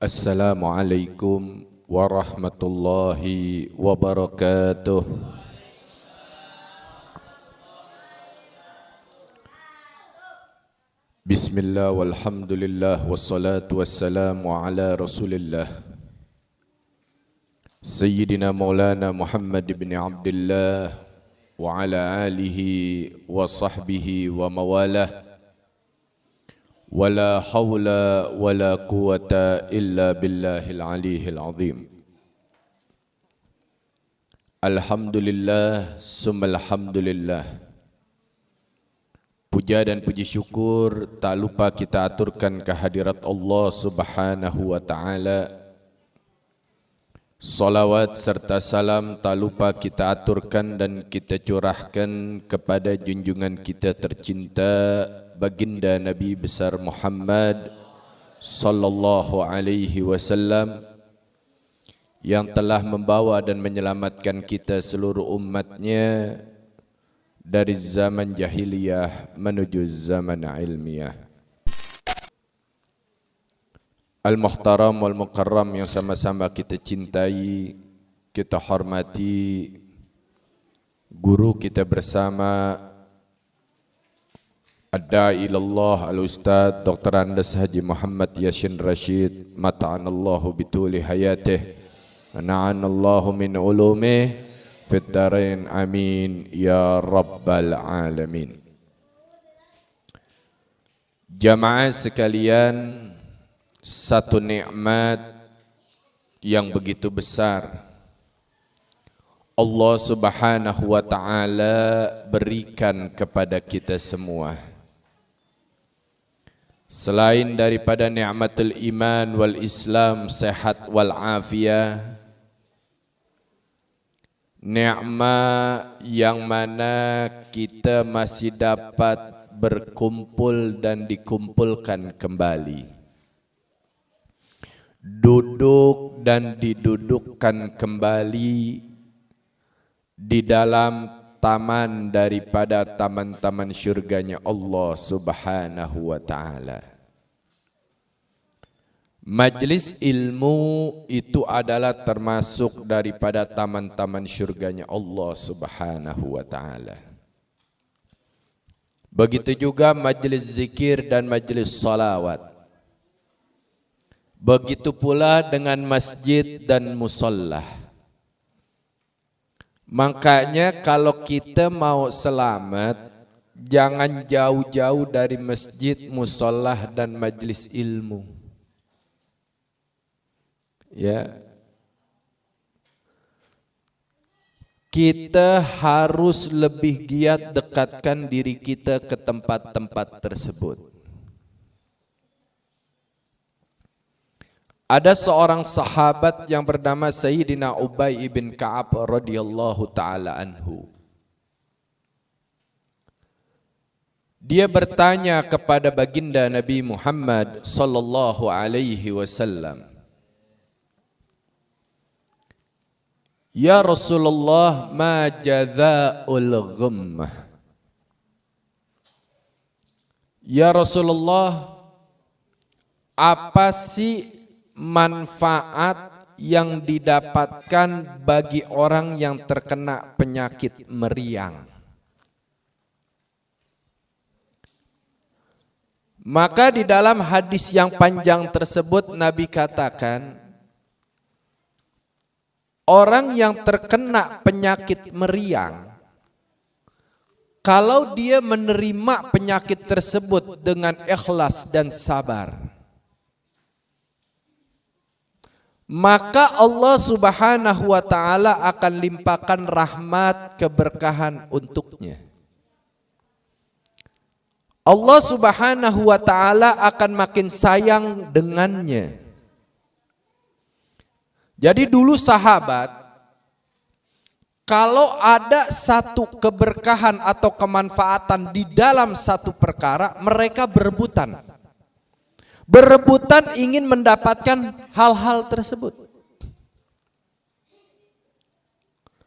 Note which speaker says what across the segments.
Speaker 1: Assalamualaikum warahmatullahi wabarakatuh. Bismillah walhamdulillah wassalatu wassalamu ala rasulillah Sayyidina maulana Muhammad ibn Abdullah wa ala alihi wa sahbihi wa mawalah. Wala hawla wala quwata illa billahil aliyil azim. Alhamdulillah summa alhamdulillah. Puja dan puji syukur tak lupa kita aturkan kehadirat Allah Subhanahu wa taala. Salawat serta salam tak lupa kita aturkan dan kita curahkan kepada junjungan kita tercinta baginda Nabi besar Muhammad sallallahu alaihi wasallam yang telah membawa dan menyelamatkan kita seluruh umatnya dari zaman jahiliyah menuju zaman ilmiah. Al-Muhtaram wal-Mukarram yang sama-sama kita cintai, kita hormati, guru kita bersama Ad-Da'i ilallah Al-Ustadz Dr. Andes Haji Muhammad Yassin Rashid, mata'anallahu bituli hayatih, mana'anallahu min ulumih fid darain, amin ya rabbal alamin. Jamaah sekalian, satu nikmat yang begitu besar Allah Subhanahu wa taala berikan kepada kita semua. Selain daripada nikmatul iman wal Islam, sehat wal afiyah, nikmat yang mana kita masih dapat berkumpul dan dikumpulkan kembali, duduk dan didudukkan kembali di dalam taman daripada taman-taman syurganya Allah Subhanahu wa ta'ala. Majlis ilmu itu adalah termasuk daripada taman-taman syurganya Allah Subhanahu wa ta'ala. Begitu juga majlis zikir dan majlis salawat. Begitu pula dengan masjid dan musallah. Makanya kalau kita mau selamat, jangan jauh-jauh dari masjid, musallah dan majlis ilmu. Ya. Kita harus lebih giat dekatkan diri kita ke tempat-tempat tersebut. Ada seorang sahabat yang bernama Sayyidina Ubay ibn Ka'ab radhiyallahu ta'ala anhu. Dia bertanya kepada baginda Nabi Muhammad sallallahu alaihi wasallam, "Ya Rasulullah, ma jazaa'ul ghammah?" Ya Rasulullah, apa sih manfaat yang didapatkan bagi orang yang terkena penyakit meriang? Maka di dalam hadis yang panjang tersebut Nabi katakan, orang yang terkena penyakit meriang, kalau dia menerima penyakit tersebut dengan ikhlas dan sabar, maka Allah Subhanahu wa ta'ala akan limpahkan rahmat keberkahan untuknya. Allah Subhanahu wa ta'ala akan makin sayang dengannya. Jadi dulu sahabat, kalau ada satu keberkahan atau kemanfaatan di dalam satu perkara, mereka berebutan. Berebutan ingin mendapatkan hal-hal tersebut.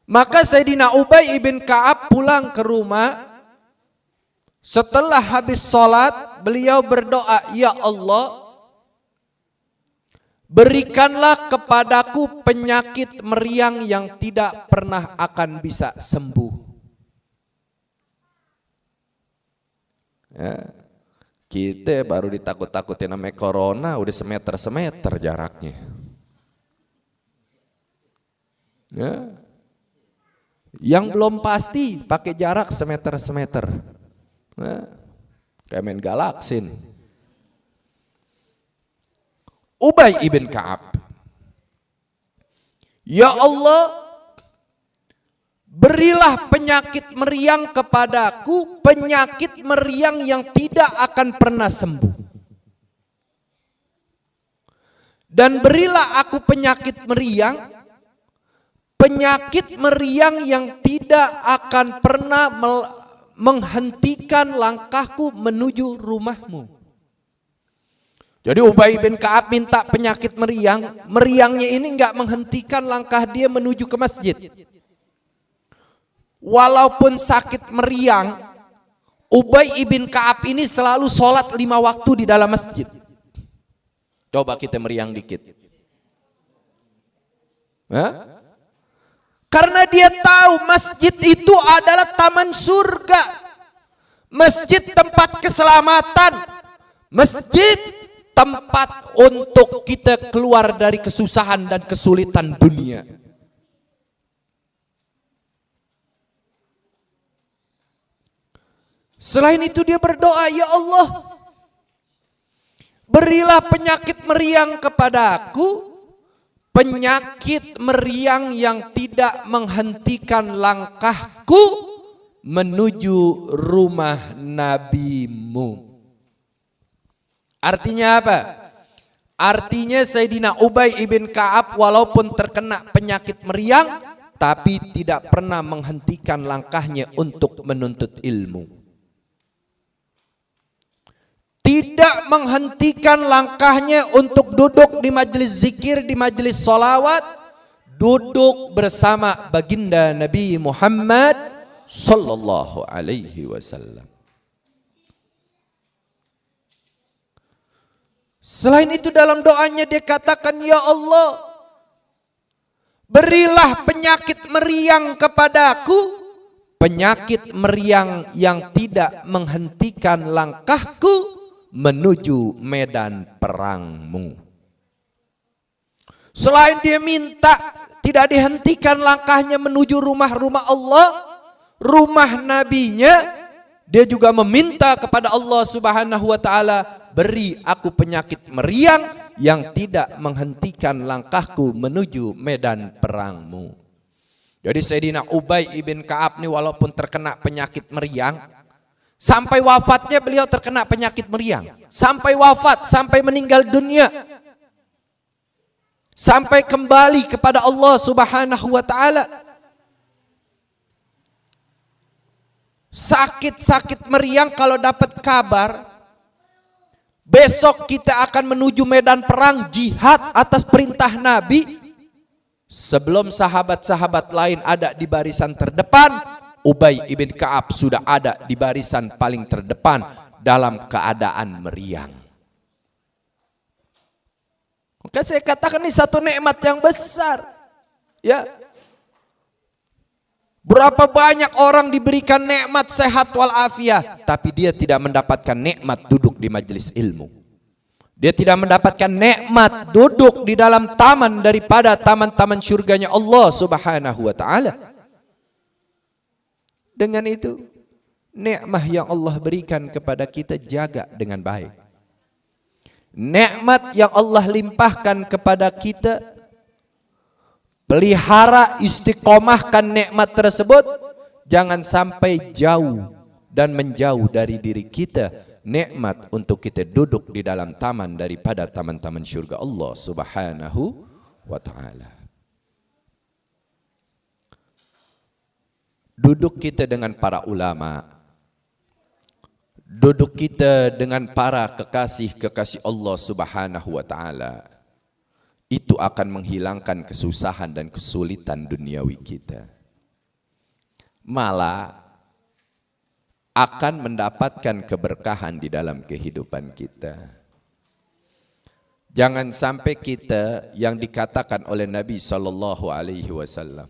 Speaker 1: Maka Sayyidina Ubay ibn Ka'ab pulang ke rumah. Setelah habis sholat, beliau berdoa, "Ya Allah,
Speaker 2: Berikanlah kepadaku penyakit meriang yang tidak pernah akan bisa sembuh.
Speaker 1: Ya. Kita baru ditakut-takutin namanya corona, udah semeter-semeter jaraknya. Ya. Yang belum pasti pakai jarak semeter-semeter. Ya. Kayak main galaksin. Ubay ibn Ka'ab, ya Allah, berilah penyakit meriang kepadaku, penyakit meriang yang tidak akan pernah sembuh. Dan berilah aku penyakit meriang yang tidak akan pernah menghentikan langkahku menuju rumahmu. Jadi Ubay bin Ka'ab minta penyakit meriang, meriangnya ini enggak menghentikan langkah dia menuju ke masjid. Walaupun sakit meriang, Ubay bin Ka'ab ini selalu sholat 5 waktu di dalam masjid. Coba kita meriang dikit. Hah? Karena dia tahu masjid itu adalah taman surga. Masjid tempat keselamatan. Masjid tempat untuk kita keluar dari kesusahan dan kesulitan dunia. Selain itu dia berdoa, ya Allah, berilah penyakit meriang kepadaku, penyakit meriang yang tidak menghentikan langkahku menuju rumah nabimu. Artinya apa? Artinya Sayyidina Ubay ibn Ka'ab walaupun terkena penyakit meriang, tapi tidak pernah menghentikan langkahnya untuk menuntut ilmu. Tidak menghentikan langkahnya untuk duduk di majelis zikir, di majelis solawat, duduk bersama baginda Nabi Muhammad sallallahu alaihi wasallam. Selain itu dalam doanya dia katakan, ya Allah, berilah penyakit meriang kepadaku, penyakit meriang yang tidak menghentikan langkahku menuju medan perangmu. Selain dia minta tidak dihentikan langkahnya menuju rumah-rumah Allah, rumah nabinya, dia juga meminta kepada Allah Subhanahu wa taala, beri aku penyakit meriang yang tidak menghentikan langkahku menuju medan perangmu. Jadi Sayyidina Ubay ibn Ka'ab ini walaupun terkena penyakit meriang, sampai wafatnya beliau terkena penyakit meriang. Sampai wafat, sampai meninggal dunia. Sampai kembali kepada Allah Subhanahu wa taala. Sakit-sakit meriang kalau dapat kabar besok kita akan menuju medan perang jihad atas perintah Nabi. Sebelum sahabat-sahabat lain ada di barisan terdepan, Ubay ibn Ka'ab sudah ada di barisan paling terdepan dalam keadaan meriang. Maka saya katakan ini satu nikmat yang besar. Ya. Berapa banyak orang diberikan nikmat sehat walafiat, tapi dia tidak mendapatkan nikmat duduk di majelis ilmu. Dia tidak mendapatkan nikmat duduk di dalam taman daripada taman-taman surganya Allah Subhanahu wa taala. Dengan itu, nikmat yang Allah berikan kepada kita jaga dengan baik. Nikmat yang Allah limpahkan kepada kita, pelihara, istiqomahkan nikmat tersebut, jangan sampai jauh dan menjauh dari diri kita nikmat untuk kita duduk di dalam taman daripada taman-taman surga Allah Subhanahu wa taala. Duduk kita dengan para ulama, duduk kita dengan para kekasih-kekasih Allah Subhanahu wa taala, itu akan menghilangkan kesusahan dan kesulitan duniawi kita. Malah akan mendapatkan keberkahan di dalam kehidupan kita.
Speaker 2: Jangan sampai kita yang dikatakan oleh Nabi SAW,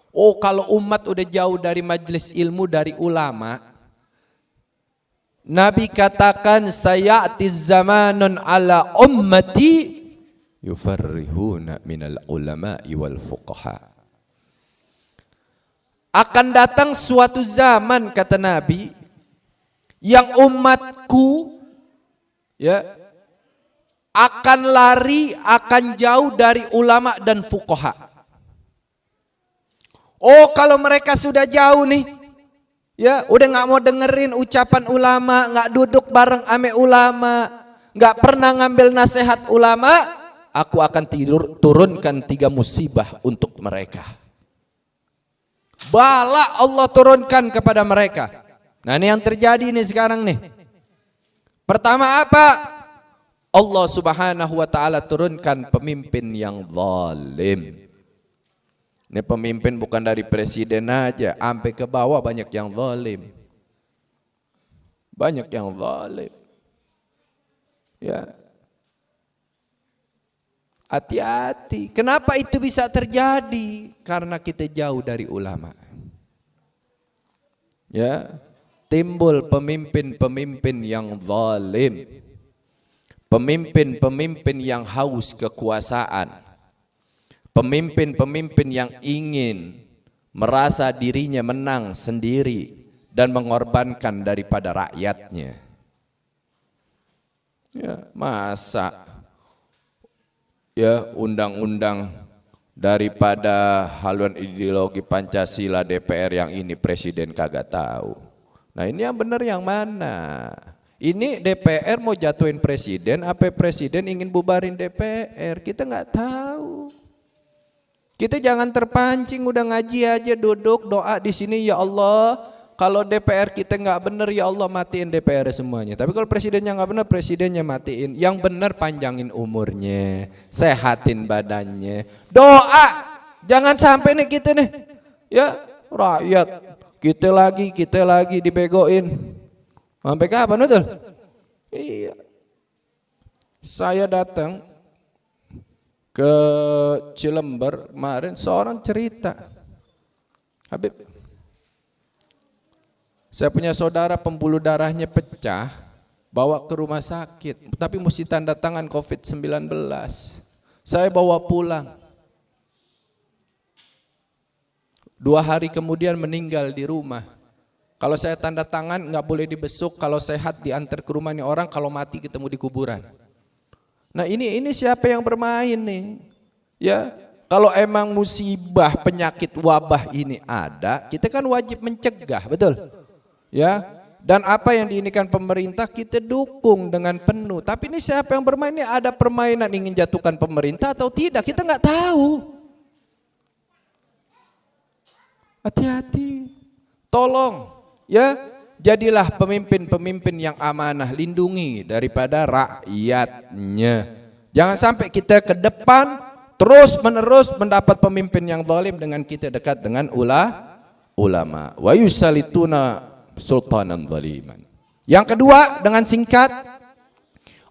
Speaker 2: oh kalau umat udah jauh dari majelis ilmu, dari ulama, Nabi katakan sayati zamanun ala ummati yufarrihuna minal ulama'i wal fuqaha. Akan datang suatu zaman, kata Nabi, yang umatku ya akan lari, akan jauh dari ulama dan fuqaha. Oh kalau mereka sudah jauh nih, ya udah nggak mau dengerin ucapan ulama, nggak duduk bareng ame ulama, nggak pernah ngambil nasihat ulama, aku akan turunkan 3 musibah untuk mereka. Bala Allah turunkan kepada mereka. Nah ini yang terjadi nih sekarang nih. Pertama apa? Allah Subhanahu wa ta'ala turunkan pemimpin yang zalim. Ini pemimpin bukan dari presiden aja, sampai ke bawah banyak yang zalim. Banyak yang zalim. Ya. Hati-hati. Kenapa itu bisa terjadi? Karena kita jauh dari ulama. Ya. Timbul pemimpin-pemimpin yang zalim. Pemimpin-pemimpin yang haus kekuasaan, pemimpin-pemimpin yang ingin merasa dirinya menang sendiri dan mengorbankan daripada rakyatnya. Ya, masa ya undang-undang daripada haluan ideologi Pancasila DPR yang ini presiden kagak tahu. Nah ini yang benar yang mana? Ini DPR mau jatuhin presiden, apa presiden ingin bubarin DPR? Kita nggak tahu. Kita jangan terpancing, udah ngaji aja, duduk doa di sini, ya Allah. Kalau DPR kita nggak bener, ya Allah matiin DPR semuanya. Tapi kalau presidennya nggak bener, presidennya matiin. Yang bener panjangin umurnya, sehatin badannya, doa. Jangan sampai nih kita nih, ya rakyat kita lagi dibegoin. Sampai kapan betul? Iya. Saya datang ke Cilember kemarin, seorang cerita, Habib, saya punya saudara pembuluh darahnya pecah, bawa ke rumah sakit, tapi mesti tanda tangan COVID-19. Saya bawa pulang. 2 hari kemudian meninggal di rumah. Kalau saya tanda tangan nggak boleh dibesuk, kalau sehat diantar ke rumahnya orang, kalau mati ketemu di kuburan. Nah ini siapa yang bermain nih? Ya, kalau emang musibah penyakit wabah ini ada, kita kan wajib mencegah, betul? Ya, dan apa yang diinikan pemerintah kita dukung dengan penuh. Tapi ini siapa yang bermain? Ini ada permainan ingin jatuhkan pemerintah atau tidak? Kita nggak tahu. Hati-hati, tolong. Ya, jadilah pemimpin-pemimpin yang amanah, lindungi daripada rakyatnya. Jangan sampai kita ke depan terus menerus mendapat pemimpin yang zalim dengan kita dekat dengan ulama. Wa yusalituna sultanan zaliman. Yang kedua, dengan singkat,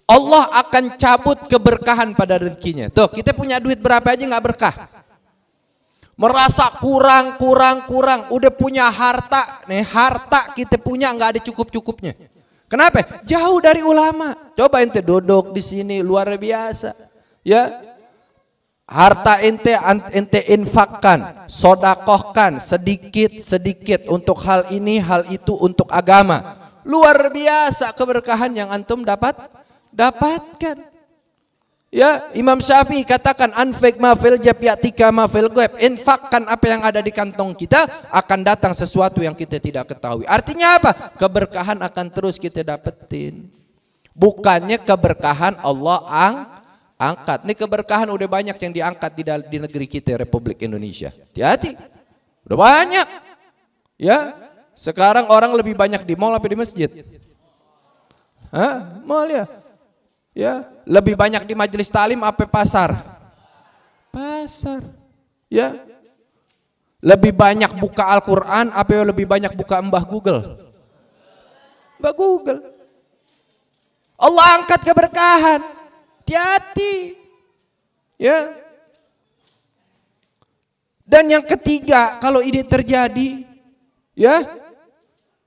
Speaker 2: Allah akan cabut keberkahan pada rezekinya. Tuh, kita punya duit berapa aja nggak berkah. Merasa kurang, udah punya harta, nih harta kita punya nggak ada cukup-cukupnya. Kenapa? Jauh dari ulama. Coba ente duduk di sini luar biasa, ya. Harta ente infakkan, sodakohkan sedikit untuk hal ini, hal itu untuk agama. Luar biasa keberkahan yang antum dapatkan. Ya, Imam Syafi'i katakan anfik ma fil jab yatika ma fil ghaib. Infakkan apa yang ada di kantong kita, akan datang sesuatu yang kita tidak ketahui. Artinya apa? Keberkahan akan terus kita dapetin. Bukannya keberkahan Allah angkat. Ini keberkahan udah banyak yang diangkat di negeri kita, Republik Indonesia. Hati-hati. Udah banyak. Ya. Sekarang orang lebih banyak di mall apa di masjid? Hah? Mall ya. Ya, lebih banyak di majelis talim apa pasar? Pasar. Ya. Lebih banyak buka Al-Qur'an apa lebih banyak buka Mbah Google? Mbah Google. Allah angkat keberkahan. hati-hati. Ya. Dan yang ketiga, kalau ini terjadi, ya,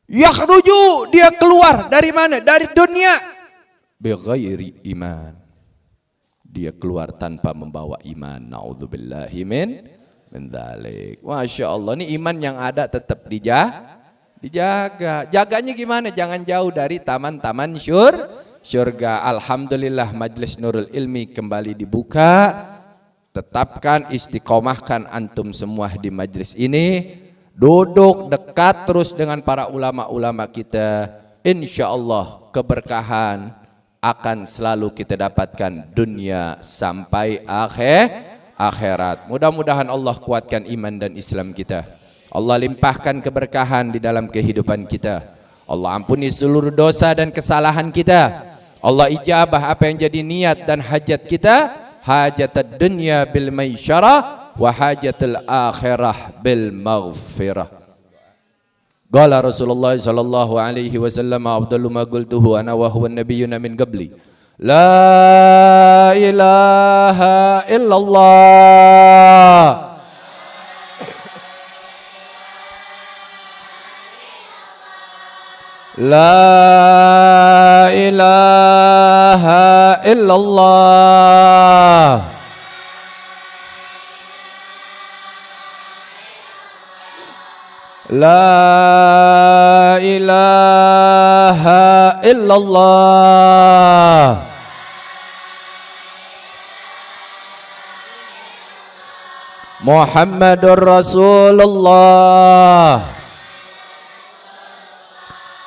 Speaker 2: yakhruju, dia keluar dari mana? Dari dunia bighairi iman. Dia keluar tanpa membawa iman. Nauzubillahi min dzalik. Masya Allah, ini iman yang ada tetap dijaga. Jaganya gimana? Jangan jauh dari taman-taman syurga. Alhamdulillah Majelis Nurul Ilmi kembali dibuka. Tetapkan, istiqomahkan antum semua di majelis ini. Duduk dekat terus dengan para ulama-ulama kita. Insya Allah keberkahan akan selalu kita dapatkan dunia sampai akhirat. Mudah-mudahan Allah kuatkan iman dan Islam kita. Allah limpahkan keberkahan di dalam kehidupan kita. Allah ampuni seluruh dosa dan kesalahan kita. Allah ijabah apa yang jadi niat dan hajat kita. Hajat dunya bil maisyarah wa hajatul akhirah bil maghfirah. Qala Rasulullah sallallahu alaihi wasallam, afdalu ma qultuhu ana wa huwa nabiyyuna min qabli, la ilaha illallah. La ilaha illallah. La ilaha illallah. Muhammadur Rasulullah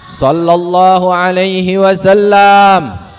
Speaker 2: sallallahu alaihi wasallam.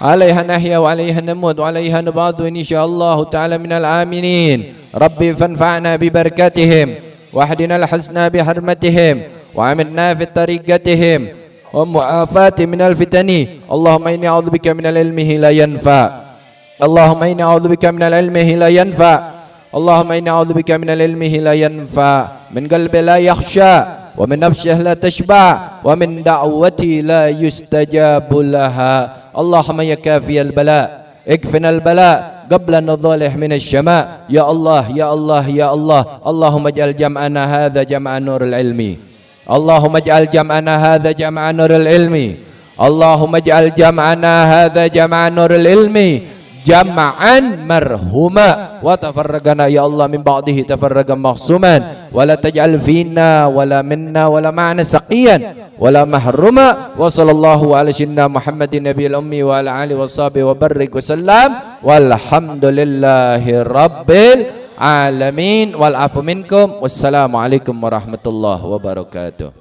Speaker 2: Alaiha nahya wa alaiha namut wa alaiha nabadu insyaallah ta'ala minal aminin. Rabbi fanfa'na bi barakatihim wahdina al-hasna bi hurmatihim wa amilna fi tariqatihim wa mu'afati minal fitani. Allahumma inni a'udzubika minal ilmihi la yanfa. Allahumma inni a'udzubika minal ilmihi la yanfa. Allahumma inni a'udzubika minal ilmihi la yanfa, min qalbi la yakhsha, wa min nafsin la tashba, wa min da'wati la yustajabu laha. Allahumma ya kafiyal bala, ikfina al bala qabla nadhalih min asy-syama. Ya Allah, ya Allah, ya Allah. Allahumma ij'al jam'ana hadza jam'an nurul ilmi. Allahumma ij'al jam'ana hadza jam'an nurul ilmi. Allahumma ij'al jam'ana hadza jam'an nurul ilmi. Jama'an marhuma wa tafarragana ya Allah min ba'dihi tafarragan mahsuman wa la taj'al fina wa la minna wa la ma'ana saqiyan wa la mahruma. Wa sallallahu ala sayyidina Muhammadin nabiyil ummi wa ala alihi wa sahbihi wa barik wa sallam walhamdulillahi rabbil alamin wal afu minkum. Wassalamu alaikum warahmatullahi wabarakatuh.